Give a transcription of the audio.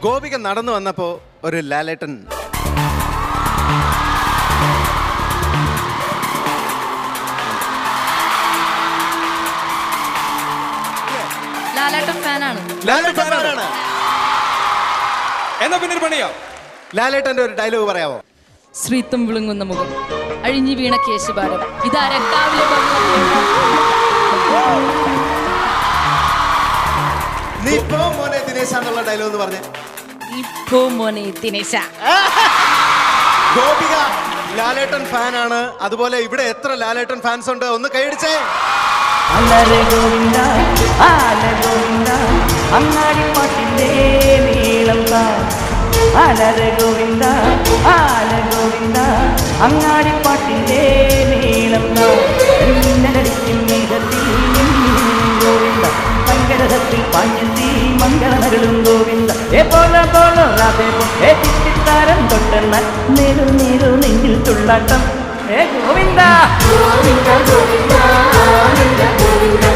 ഗോപിക നടന്നു വന്നപ്പോ ഒരു ലാലേട്ടൻ ലാലേട്ടൻ ഫാനാണ്. എന്നാ പിന്നെ പണിയാ. ലാലേട്ടന്റെ ഒരു ഡയലോഗ് പറയാമോ? ശ്രീത്വം വിളുങ്ങുന്ന മുഖം, അഴിഞ്ഞു വീണ കേശഭാരം, ഇതാരക്കാവിലെ നീ പോ മോനെ ദിനേശ എന്നുള്ള ഡയലോഗ് എന്ന് പറഞ്ഞേ. ഇപ്പോ മോനെ ദിനേശ. ഗോപിക ലാലേട്ടൻ ഫാനാണ്. അതുപോലെ ഇവിടെ എത്ര ലാലേട്ടൻ ഫാൻസ് ഉണ്ട്? ഒന്ന് കൈയടിച്ചേ. അങ്ങാടിപ്പാട്ടിന്റെ നീളം ഗോവിന്ദ ഗോവിന്ദ അങ്ങാടിപ്പാട്ടിന്റെ നീളം ഗോവിന്ദ സങ്കരത്തിൽ പാഞ്ഞെത്തി മംഗളനകളും ഗോവിന്ദ പോലോ പോലോ ചിത്തിത്താരം തൊട്ടെണ്ണ നേരു നേരു നെഞ്ചിൽ തുള്ളാട്ടം ഗോവിന്ദ ഗോവിന്ദ ഗോവിന്ദ ഗോവിന്ദ